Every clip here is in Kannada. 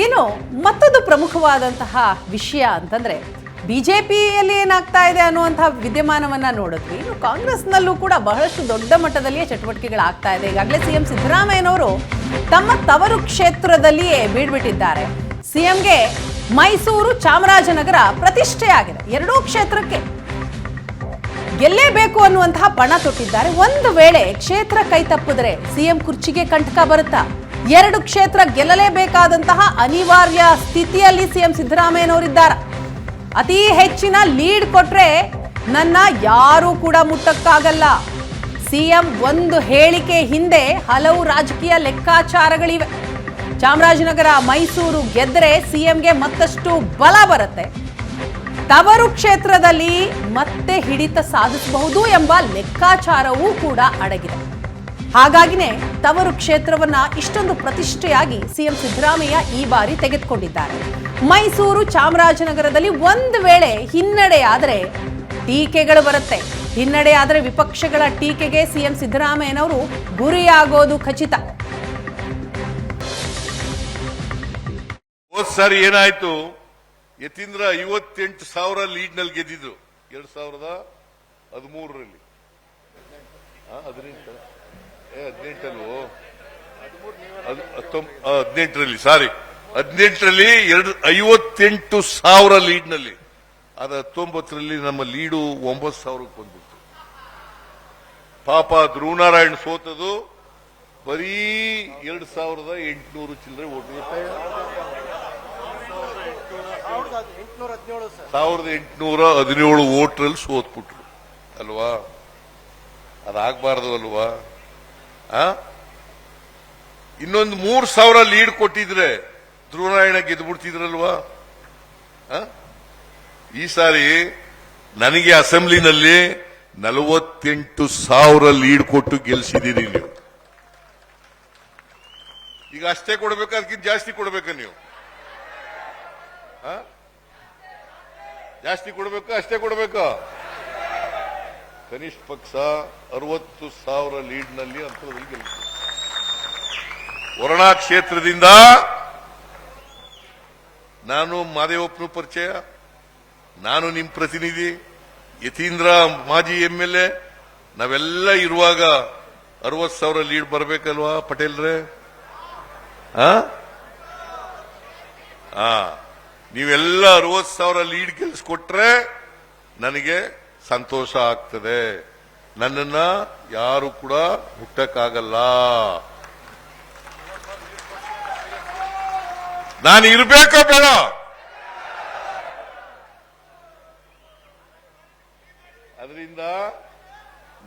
ಏನು ಮತ್ತೊಂದು ಪ್ರಮುಖವಾದಂತಹ ವಿಷಯ ಅಂತಂದ್ರೆ ಬಿಜೆಪಿಯಲ್ಲಿ ಏನಾಗ್ತಾ ಇದೆ ಅನ್ನುವಂತಹ ವಿದ್ಯಮಾನವನ್ನ ನೋಡಿದ್ವಿ. ಇನ್ನು ಕಾಂಗ್ರೆಸ್ನಲ್ಲೂ ಕೂಡ ಬಹಳಷ್ಟು ದೊಡ್ಡ ಮಟ್ಟದಲ್ಲಿಯೇ ಚಟುವಟಿಕೆಗಳಾಗ್ತಾ ಇದೆ. ಈಗಾಗಲೇ ಸಿಎಂ ಸಿದ್ದರಾಮಯ್ಯನವರು ತಮ್ಮ ತವರು ಕ್ಷೇತ್ರದಲ್ಲಿಯೇ ಬೀಡ್ಬಿಟ್ಟಿದ್ದಾರೆ. ಸಿಎಂಗೆ ಮೈಸೂರು ಚಾಮರಾಜನಗರ ಪ್ರತಿಷ್ಠೆ ಆಗಿದೆ. ಎರಡೂ ಕ್ಷೇತ್ರಕ್ಕೆ ಗೆಲ್ಲೇಬೇಕು ಅನ್ನುವಂತಹ ಪಣ ತೊಟ್ಟಿದ್ದಾರೆ. ಒಂದು ವೇಳೆ ಕ್ಷೇತ್ರ ಕೈ ತಪ್ಪಿದ್ರೆ ಸಿಎಂ ಕುರ್ಚಿಗೆ ಕಂಟಕ ಬರುತ್ತಾ? ಎರಡು ಕ್ಷೇತ್ರ ಗೆಲ್ಲಲೇಬೇಕಾದಂತಹ ಅನಿವಾರ್ಯ ಸ್ಥಿತಿಯಲ್ಲಿ ಸಿಎಂ ಸಿದ್ದರಾಮಯ್ಯನವರಿದ್ದಾರೆ. ಅತಿ ಹೆಚ್ಚಿನ ಲೀಡ್ ಕೊಟ್ರೆ ನನ್ನ ಯಾರೂ ಕೂಡ ಮುಟ್ಟಕ್ಕಾಗಲ್ಲ. ಸಿಎಂ ಒಂದು ಹೇಳಿಕೆ ಹಿಂದೆ ಹಲವು ರಾಜಕೀಯ ಲೆಕ್ಕಾಚಾರಗಳಿವೆ. ಚಾಮರಾಜನಗರ ಮೈಸೂರು ಗೆದ್ದರೆ ಸಿಎಂಗೆ ಮತ್ತಷ್ಟು ಬಲ ಬರುತ್ತೆ. ತವರು ಕ್ಷೇತ್ರದಲ್ಲಿ ಮತ್ತೆ ಹಿಡಿತ ಸಾಧಿಸಬಹುದು ಎಂಬ ಲೆಕ್ಕಾಚಾರವೂ ಕೂಡ ಅಡಗಿದೆ. ಹಾಗಾಗಿನೇ ತವರು ಕ್ಷೇತ್ರವನ್ನ ಇಷ್ಟೊಂದು ಪ್ರತಿಷ್ಠೆಯಾಗಿ ಸಿಎಂ ಸಿದ್ದರಾಮಯ್ಯ ಈ ಬಾರಿ ತೆಗೆದುಕೊಂಡಿದ್ದಾರೆ. ಮೈಸೂರು ಚಾಮರಾಜನಗರದಲ್ಲಿ ಒಂದು ವೇಳೆ ಹಿನ್ನಡೆಯಾದರೆ ಟೀಕೆಗಳು ಬರುತ್ತೆ. ಹಿನ್ನಡೆಯಾದರೆ ವಿಪಕ್ಷಗಳ ಟೀಕೆಗೆ ಸಿಎಂ ಸಿದ್ದರಾಮಯ್ಯನವರು ಗುರಿಯಾಗೋದು ಖಚಿತ. ಸರ್ ಏನಾಯ್ತು, ಯತೀಂದ್ರ 58,000 ಲೀಡ್ ನಲ್ಲಿ ಗೆದ್ದಿದ್ರು 2013ರಲ್ಲಿ. 18ರಲ್ಲಿ ಸಾರಿ 18ರಲ್ಲಿ 58,000 ಲೀಡ್ ನಲ್ಲಿ. ಅದ 19ರಲ್ಲಿ ನಮ್ಮ ಲೀಡು 9,000ಕ್ಕೆ ಬಂದ್ಬಿಟ್ಟು. ಪಾಪ ಧ್ರುವನಾರಾಯಣ್ ಸೋತದು ಬರೀ 2,800 ಚಿಲ್ಲರೆ ಓಟ್. 1,817 ಓಟ್ರಲ್ಲಿ ಸೋತ್ಬಿಟ್ರು ಅಲ್ವಾ? ಅದಾಗಬಾರ್ದು ಅಲ್ವಾ? ಇನ್ನೊಂದು 3,000 ಲೀಡ್ ಕೊಟ್ಟಿದ್ರೆ ಧ್ರುವನಾರಾಯಣ ಗೆದ್ದುಬಿಡ್ತಿದ್ರಲ್ವಾ? ಈ ಸಾರಿ ನನಗೆ ಅಸೆಂಬ್ಲಿನಲ್ಲಿ 48,000 ಲೀಡ್ ಕೊಟ್ಟು ಗೆಲ್ಸಿದ್ದೀರಿ ನೀವು. ಈಗ ಅಷ್ಟೇ ಕೊಡ್ಬೇಕು, ಅದಕ್ಕಿಂತ ಜಾಸ್ತಿ ಕೊಡ್ಬೇಕ ನೀವು? ಜಾಸ್ತಿ ಕೊಡ್ಬೇಕು, ಅಷ್ಟೇ ಕೊಡ್ಬೇಕು? ಕನಿಷ್ಠ ಪಕ್ಷ 60,000 ಲೀಡ್ ನಲ್ಲಿ ಅಂತರದಲ್ಲಿ ಗೆಲ್ತೀವಿ. ವರುಣಾ ಕ್ಷೇತ್ರದಿಂದ ನಾನು ಮಾದೇವಪ್ಪನ ಪರಿಚಯ, ನಾನು ನಿಮ್ ಪ್ರತಿನಿಧಿ, ಯತೀಂದ್ರ ಮಾಜಿ MLA, ನಾವೆಲ್ಲ ಇರುವಾಗ 60,000 ಲೀಡ್ ಬರ್ಬೇಕಲ್ವಾ ಪಟೇಲ್ರೇ? ನೀವೆಲ್ಲ 60,000 ಲೀಡ್ ಗೆಲ್ಸ್ಕೊಟ್ರೆ ನನಗೆ ಸಂತೋಷ ಆಗ್ತದೆ. ನನ್ನನ್ನ ಯಾರು ಕೂಡ ಮುಟ್ಟಕ್ಕಾಗಲ್ಲ. ನಾನು ಇರ್ಬೇಕೋ ಬೇಡ? ಅದರಿಂದ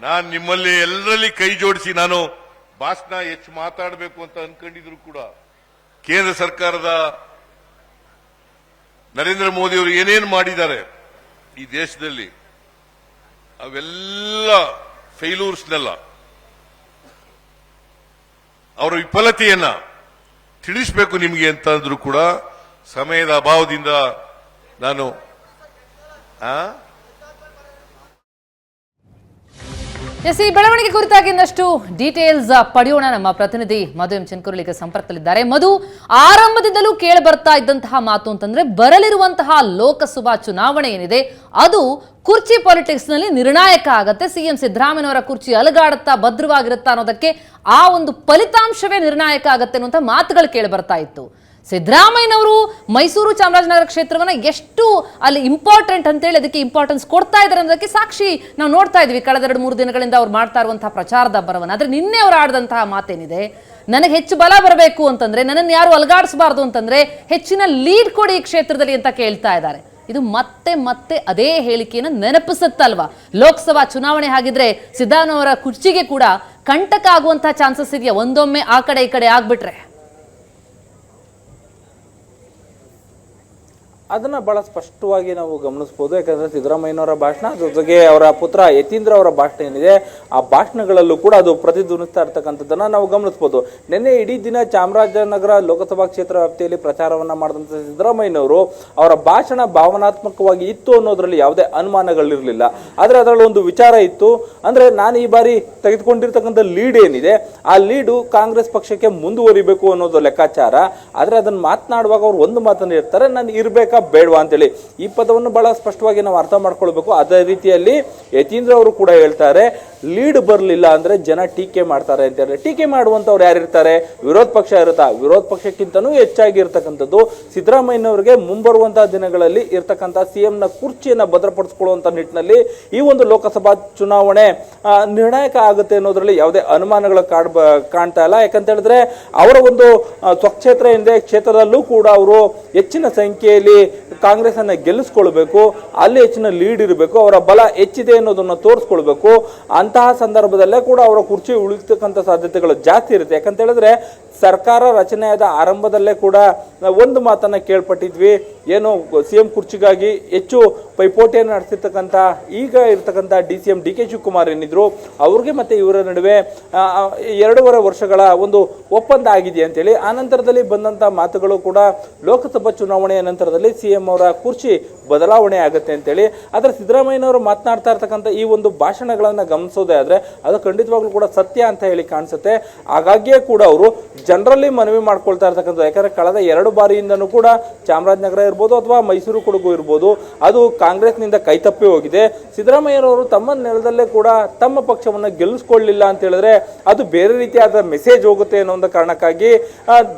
ನಾನು ನಿಮ್ಮಲ್ಲಿ ಎಲ್ಲರಲ್ಲಿ ಕೈ ಜೋಡಿಸಿ, ನಾನು ಭಾಷಣ ಹೆಚ್ಚು ಮಾತಾಡಬೇಕು ಅಂತ ಅನ್ಕೊಂಡಿದ್ರು ಕೂಡ ಕೇಂದ್ರ ಸರ್ಕಾರದ ನರೇಂದ್ರ ಮೋದಿ ಅವರು ಏನೇನು ಮಾಡಿದ್ದಾರೆ ಈ ದೇಶದಲ್ಲಿ, ಅವೆಲ್ಲ ಫೇಲ್ಯೂರ್ಸ್ನೆಲ್ಲ, ಅವರ ವಿಫಲತೆಯನ್ನ ತಿಳಿಸಬೇಕು ನಿಮಗೆ ಅಂತ ಅಂದ್ರೂ ಕೂಡ ಸಮಯದ ಅಭಾವದಿಂದ ನಾನು ಈ ಬೆಳವಣಿಗೆ ಕುರಿತಾಗಿ ಇನ್ನಷ್ಟು ಡೀಟೇಲ್ಸ್ ಪಡೆಯೋಣ. ನಮ್ಮ ಪ್ರತಿನಿಧಿ ಮಧು ಎಂ ಚಿನ್ಕುರಳಿಗೆ ಸಂಪರ್ಕದಲ್ಲಿದ್ದಾರೆ. ಮಧು, ಆರಂಭದಿಂದಲೂ ಕೇಳಿ ಬರ್ತಾ ಇದ್ದಂತಹ ಮಾತು ಅಂತಂದ್ರೆ ಬರಲಿರುವಂತಹ ಲೋಕಸಭಾ ಚುನಾವಣೆ ಏನಿದೆ ಅದು ಕುರ್ಚಿ ಪಾಲಿಟಿಕ್ಸ್ ನಲ್ಲಿ ನಿರ್ಣಾಯಕ ಆಗತ್ತೆ. ಸಿಎಂ ಸಿದ್ದರಾಮಯ್ಯನವರ ಕುರ್ಚಿ ಅಲುಗಾಡುತ್ತಾ ಭದ್ರವಾಗಿರುತ್ತಾ ಅನ್ನೋದಕ್ಕೆ ಆ ಒಂದು ಫಲಿತಾಂಶವೇ ನಿರ್ಣಾಯಕ ಆಗತ್ತೆ ಅನ್ನುವಂಥ ಮಾತುಗಳು ಕೇಳಿ ಬರ್ತಾ ಇತ್ತು. ಸಿದ್ದರಾಮಯ್ಯನವರು ಮೈಸೂರು ಚಾಮರಾಜನಗರ ಕ್ಷೇತ್ರವನ್ನ ಎಷ್ಟು ಅಲ್ಲಿ ಇಂಪಾರ್ಟೆಂಟ್ ಅಂತೇಳಿ ಅದಕ್ಕೆ ಇಂಪಾರ್ಟೆನ್ಸ್ ಕೊಡ್ತಾ ಇದ್ದಾರೆ ಅನ್ನೋದಕ್ಕೆ ಸಾಕ್ಷಿ ನಾವು ನೋಡ್ತಾ ಇದ್ವಿ ಕಳೆದ 2-3 ದಿನಗಳಿಂದ ಅವ್ರು ಮಾಡ್ತಾ ಇರುವಂತಹ ಪ್ರಚಾರದ ಅಬ್ಬರವನ್ನ. ಆದ್ರೆ ನಿನ್ನೆ ಅವರು ಆಡಿದಂತಹ ಮಾತೇನಿದೆ, ನನಗೆ ಹೆಚ್ಚು ಬಲ ಬರಬೇಕು ಅಂತಂದ್ರೆ, ನನ್ನನ್ನು ಯಾರು ಅಲಗಾಡಿಸಬಾರ್ದು ಅಂತಂದ್ರೆ ಹೆಚ್ಚಿನ ಲೀಡ್ ಕೊಡಿ ಈ ಕ್ಷೇತ್ರದಲ್ಲಿ ಅಂತ ಕೇಳ್ತಾ ಇದ್ದಾರೆ. ಇದು ಮತ್ತೆ ಮತ್ತೆ ಅದೇ ಹೇಳಿಕೆಯನ್ನು ನೆನಪಿಸುತ್ತಲ್ವಾ? ಲೋಕಸಭಾ ಚುನಾವಣೆ ಹಾಗಿದ್ರೆ ಸಿದ್ದರಾಮಯ್ಯನವರ ಕುರ್ಚಿಗೆ ಕೂಡ ಕಂಟಕ ಆಗುವಂತಹ ಚಾನ್ಸಸ್ ಇದೆಯಾ ಒಂದೊಮ್ಮೆ ಆ ಕಡೆ ಈ ಕಡೆ ಆಗ್ಬಿಟ್ರೆ? ಅದನ್ನು ಭಾಳ ಸ್ಪಷ್ಟವಾಗಿ ನಾವು ಗಮನಿಸ್ಬೋದು. ಯಾಕಂದರೆ ಸಿದ್ದರಾಮಯ್ಯನವರ ಭಾಷಣ, ಜೊತೆಗೆ ಅವರ ಪುತ್ರ ಯತೀಂದ್ರ ಅವರ ಭಾಷಣ ಏನಿದೆ ಆ ಭಾಷಣಗಳಲ್ಲೂ ಕೂಡ ಅದು ಪ್ರತಿಧ್ವನಿಸ್ತಾ ಇರ್ತಕ್ಕಂಥದ್ದನ್ನು ನಾವು ಗಮನಿಸ್ಬೋದು. ನಿನ್ನೆ ಇಡೀ ದಿನ ಚಾಮರಾಜನಗರ ಲೋಕಸಭಾ ಕ್ಷೇತ್ರ ವ್ಯಾಪ್ತಿಯಲ್ಲಿ ಪ್ರಚಾರವನ್ನು ಮಾಡಿದಂಥ ಸಿದ್ದರಾಮಯ್ಯನವರು ಅವರ ಭಾಷಣ ಭಾವನಾತ್ಮಕವಾಗಿ ಇತ್ತು ಅನ್ನೋದರಲ್ಲಿ ಯಾವುದೇ ಅನುಮಾನಗಳಿರಲಿಲ್ಲ. ಆದರೆ ಅದರಲ್ಲಿ ಒಂದು ವಿಚಾರ ಇತ್ತು, ಅಂದರೆ ನಾನು ಈ ಬಾರಿ ತೆಗೆದುಕೊಂಡಿರ್ತಕ್ಕಂಥ ಲೀಡ್ ಏನಿದೆ ಆ ಲೀಡು ಕಾಂಗ್ರೆಸ್ ಪಕ್ಷಕ್ಕೆ ಮುಂದುವರಿಬೇಕು ಅನ್ನೋದು ಲೆಕ್ಕಾಚಾರ. ಆದರೆ ಅದನ್ನು ಮಾತನಾಡುವಾಗ ಅವ್ರು ಒಂದು ಮಾತನ್ನು ಇರ್ತಾರೆ, ನಾನು ಇರಬೇಕಾ ಬೇಡವಾ ಅಂತೇಳಿ. ಈ ಪದವನ್ನು ಬಹಳ ಸ್ಪಷ್ಟವಾಗಿ ನಾವು ಅರ್ಥ ಮಾಡ್ಕೊಳ್ಬೇಕು. ಅದೇ ರೀತಿಯಲ್ಲಿ ಯತೀಂದ್ರ ಅವರು ಕೂಡ ಹೇಳ್ತಾರೆ, ಲೀಡ್ ಬರಲಿಲ್ಲ ಅಂದ್ರೆ ಜನ ಟೀಕೆ ಮಾಡ್ತಾರೆ ಅಂತ ಹೇಳಿ. ಟೀಕೆ ಮಾಡುವಂತವ್ರು ಯಾರಿರ್ತಾರೆ? ವಿರೋಧ ಪಕ್ಷ ಇರುತ್ತಾ? ವಿರೋಧ ಪಕ್ಷಕ್ಕಿಂತನೂ ಹೆಚ್ಚಾಗಿ ಇರ್ತಕ್ಕಂಥದ್ದು ಸಿದ್ದರಾಮಯ್ಯನವರಿಗೆ ಮುಂಬರುವಂತಹ ದಿನಗಳಲ್ಲಿ ಇರ್ತಕ್ಕಂಥ ಸಿಎಂನ ಕುರ್ಚಿಯನ್ನು ಭದ್ರಪಡಿಸಿಕೊಳ್ಳುವಂತ ನಿಟ್ಟಿನಲ್ಲಿ ಈ ಒಂದು ಲೋಕಸಭಾ ಚುನಾವಣೆ ನಿರ್ಣಾಯಕ ಆಗುತ್ತೆ ಅನ್ನೋದ್ರಲ್ಲಿ ಯಾವುದೇ ಅನುಮಾನಗಳು ಕಾಣ್ತಾ ಇಲ್ಲ. ಯಾಕಂತ ಹೇಳಿದ್ರೆ ಅವರ ಒಂದು ಸ್ವಕ್ಷೇತ್ರ ಏನಿದೆ ಕ್ಷೇತ್ರದಲ್ಲೂ ಕೂಡ ಅವರು ಹೆಚ್ಚಿನ ಸಂಖ್ಯೆಯಲ್ಲಿ ಕಾಂಗ್ರೆಸ್ ಅನ್ನ ಗೆಲ್ಲಿಸ್ಕೊಳ್ಬೇಕು, ಅಲ್ಲಿ ಹೆಚ್ಚಿನ ಲೀಡ್ ಇರಬೇಕು, ಅವರ ಬಲ ಹೆಚ್ಚಿದೆ ಅನ್ನೋದನ್ನ ತೋರಿಸ್ಕೊಳ್ಬೇಕು. ಅಂತಹ ಸಂದರ್ಭದಲ್ಲೇ ಕೂಡ ಅವರ ಕುರ್ಚಿ ಉಳಿತಕ್ಕಂಥ ಸಾಧ್ಯತೆಗಳು ಜಾಸ್ತಿ ಇರುತ್ತೆ. ಯಾಕಂತ ಹೇಳಿದ್ರೆ ಸರ್ಕಾರ ರಚನೆಯಾದ ಆರಂಭದಲ್ಲೇ ಕೂಡ ಒಂದು ಮಾತನ್ನ ಕೇಳ್ಪಟ್ಟಿದ್ವಿ, ಏನು ಸಿಎಂ ಕುರ್ಚಿಗಾಗಿ ಹೆಚ್ಚು ಪೈಪೋಟಿಯನ್ನು ನಡೆಸಿರ್ತಕ್ಕಂಥ ಈಗ ಇರ್ತಕ್ಕಂಥ DCM DK ಶಿವಕುಮಾರ್ ಏನಿದ್ರು ಅವ್ರಿಗೆ ಮತ್ತೆ ಇವರ ನಡುವೆ 2.5 ವರ್ಷಗಳ ಒಂದು ಒಪ್ಪಂದ ಆಗಿದೆ ಅಂತೇಳಿ. ಆ ನಂತರದಲ್ಲಿ ಬಂದಂಥ ಮಾತುಗಳು ಕೂಡ ಲೋಕಸಭಾ ಚುನಾವಣೆಯ ನಂತರದಲ್ಲಿ ಸಿಎಂ ಅವರ ಕುರ್ಚಿ ಬದಲಾವಣೆ ಆಗುತ್ತೆ ಅಂತೇಳಿ. ಆದರೆ ಸಿದ್ದರಾಮಯ್ಯನವರು ಮಾತನಾಡ್ತಾ ಇರ್ತಕ್ಕಂಥ ಈ ಒಂದು ಭಾಷಣಗಳನ್ನು ಗಮನಿಸೋದೇ ಆದರೆ ಅದು ಖಂಡಿತವಾಗ್ಲೂ ಕೂಡ ಸತ್ಯ ಅಂತ ಹೇಳಿ ಕಾಣಿಸುತ್ತೆ. ಹಾಗಾಗಿಯೇ ಕೂಡ ಅವರು ಜನರಲ್ಲಿ ಮನವಿ ಮಾಡ್ಕೊಳ್ತಾ ಇರ್ತಕ್ಕಂಥದ್ದು. ಯಾಕಂದ್ರೆ ಕಳೆದ 2 ಬಾರಿಯಿಂದನೂ ಕೂಡ ಚಾಮರಾಜನಗರ ಇರ್ಬೋದು ಅಥವಾ ಮೈಸೂರು ಕೊಡಗು ಇರ್ಬೋದು ಅದು ಕಾಂಗ್ರೆಸ್ನಿಂದ ಕೈತಪ್ಪಿ ಹೋಗಿದೆ. ಸಿದ್ದರಾಮಯ್ಯನವರು ತಮ್ಮ ನೆಲದಲ್ಲೇ ಕೂಡ ತಮ್ಮ ಪಕ್ಷವನ್ನು ಗೆಲ್ಲಿಸ್ಕೊಳ್ಳಿಲ್ಲ ಅಂತ ಹೇಳಿದ್ರೆ ಅದು ಬೇರೆ ರೀತಿಯಾದ ಮೆಸೇಜ್ ಹೋಗುತ್ತೆ ಅನ್ನೋ ಒಂದು ಕಾರಣಕ್ಕಾಗಿ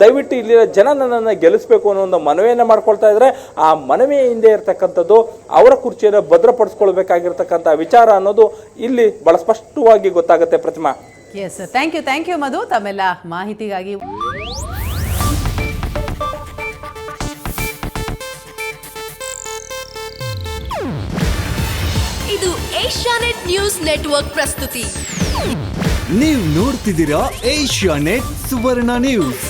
ದಯವಿಟ್ಟು ಇಲ್ಲಿನ ಜನ ನನ್ನನ್ನು ಗೆಲ್ಲಿಸಬೇಕು ಅನ್ನೋ ಒಂದು ಮನವಿಯನ್ನು ಮಾಡ್ಕೊಳ್ತಾ ಇದ್ರೆ ಆ ಮನವಿಯ ಹಿಂದೆ ಇರ್ತಕ್ಕಂಥದ್ದು ಅವರ ಕುರ್ಚಿಯನ್ನು ಭದ್ರಪಡಿಸ್ಕೊಳ್ಬೇಕಾಗಿರ್ತಕ್ಕಂಥ ವಿಚಾರ ಅನ್ನೋದು ಇಲ್ಲಿ ಬಹಳ ಸ್ಪಷ್ಟವಾಗಿ ಗೊತ್ತಾಗುತ್ತೆ. ಪ್ರತಿಮಾ, ಎಸ್, ಥ್ಯಾಂಕ್ ಯು ಮಧು ತಮ್ಮೆಲ್ಲ ಮಾಹಿತಿಗಾಗಿ. ಇದು ಏಷ್ಯಾನೆಟ್ ನ್ಯೂಸ್ ನೆಟ್ವರ್ಕ್ ಪ್ರಸ್ತುತಿ. ನೀವು ನೋಡ್ತಿದ್ದೀರಾ ಏಷ್ಯಾನೆಟ್ ಸುವರ್ಣ ನ್ಯೂಸ್.